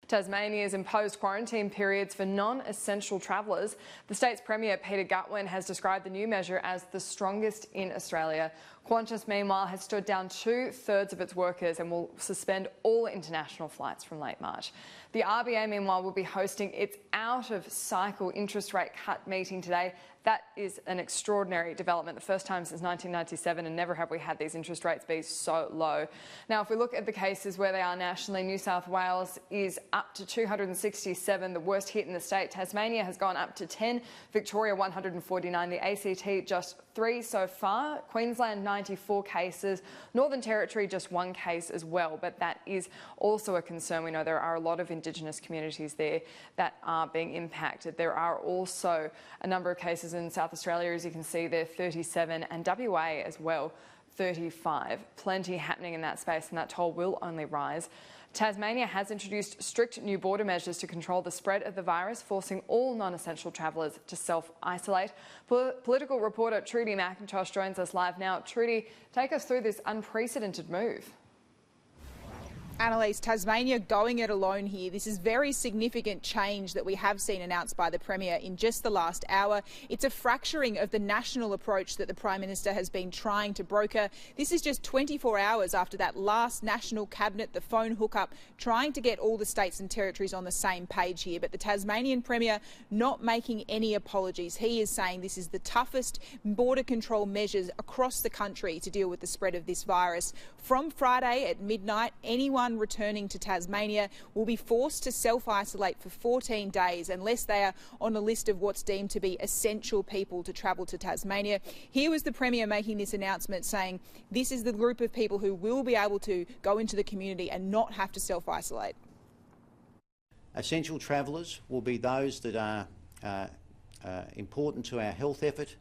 Tasmania's imposed quarantine periods for non-essential travellers. The state's Premier, Peter Gutwein, has described the new measure as the strongest in Australia. Qantas, meanwhile, has stood down 2/3 of its workers and will suspend all international flights from late March. The RBA, meanwhile, will be hosting its out-of-cycle interest rate cut meeting today. That is an extraordinary development, the first time since 1997, and never have we had these interest rates be so low. Now, if we look at the cases where they are nationally, New South Wales is up to 267, the worst hit in the state. Tasmania has gone up to 10, Victoria 149, the ACT just 3 so far, Queensland 94 cases, Northern Territory just 1 case as well, but that is also a concern. We know there are a lot of Indigenous communities there that are being impacted. There are also a number of cases in South Australia, as you can see there, 37, and WA as well, 35. Plenty happening in that space, and that toll will only rise. Tasmania has introduced strict new border measures to control the spread of the virus, forcing all non-essential travellers to self-isolate. Political reporter Trudy McIntosh joins us live now. Trudy, take us through this unprecedented move. Annalise, Tasmania going it alone here. This is very significant change that we have seen announced by the Premier in just the last hour. It's a fracturing of the national approach that the Prime Minister has been trying to broker. This is just 24 hours after that last national cabinet, the phone hookup, trying to get all the states and territories on the same page here. But the Tasmanian Premier not making any apologies. He is saying this is the toughest border control measures across the country to deal with the spread of this virus. From Friday at midnight, anyone returning to Tasmania will be forced to self-isolate for 14 days unless they are on a list of what's deemed to be essential people to travel to Tasmania. Here was the Premier making this announcement, saying this is the group of people who will be able to go into the community and not have to self-isolate. Essential travellers will be those that are important to our health effort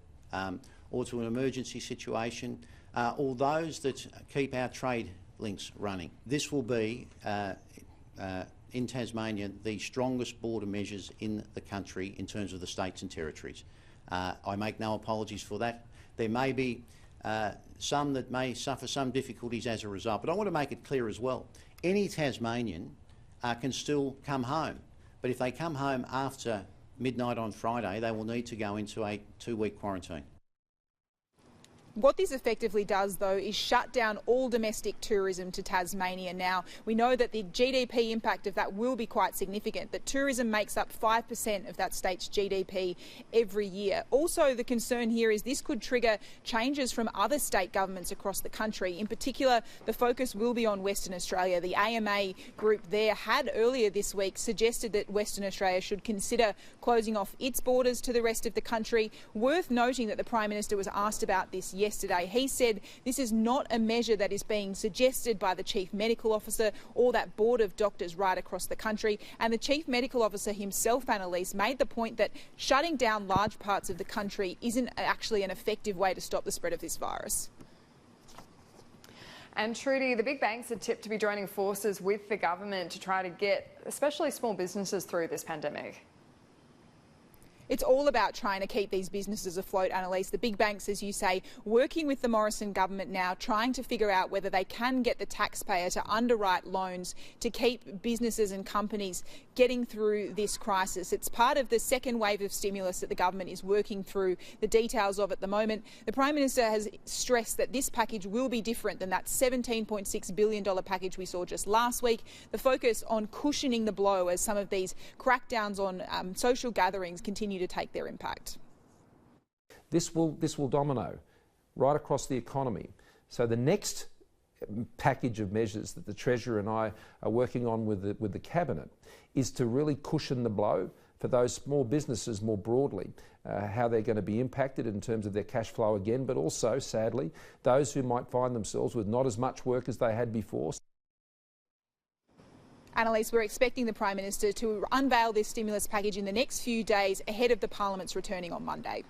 or to an emergency situation, or those that keep our trade links running. This will be, in Tasmania, the strongest border measures in the country in terms of the states and territories. I make no apologies for that. There may be some that may suffer some difficulties as a result, but I want to make it clear as well. Any Tasmanian can still come home, but if they come home after midnight on Friday, they will need to go into a 2-week quarantine. What this effectively does, though, is shut down all domestic tourism to Tasmania now. We know that the GDP impact of that will be quite significant, that tourism makes up 5% of that state's GDP every year. Also, the concern here is this could trigger changes from other state governments across the country. In particular, the focus will be on Western Australia. The AMA group there had earlier this week suggested that Western Australia should consider closing off its borders to the rest of the country. Worth noting that the Prime Minister was asked about this yesterday. He said this is not a measure that is being suggested by the Chief Medical Officer or that board of doctors right across the country. And the Chief Medical Officer himself, Annalise, made the point that shutting down large parts of the country isn't actually an effective way to stop the spread of this virus. And Trudy, the big banks are tipped to be joining forces with the government to try to get especially small businesses through this pandemic. It's all about trying to keep these businesses afloat, Annalise. The big banks, as you say, working with the Morrison government now, trying to figure out whether they can get the taxpayer to underwrite loans to keep businesses and companies getting through this crisis. It's part of the second wave of stimulus that the government is working through the details of at the moment. The Prime Minister has stressed that this package will be different than that $17.6 billion package we saw just last week. The focus on cushioning the blow as some of these crackdowns on social gatherings continue to take their impact. This will domino right across the economy. So the next package of measures that the Treasurer and I are working on with the Cabinet is to really cushion the blow for those small businesses more broadly, how they're going to be impacted in terms of their cash flow again, but also, sadly, those who might find themselves with not as much work as they had before. Annalise, we're expecting the Prime Minister to unveil this stimulus package in the next few days ahead of the Parliament's returning on Monday.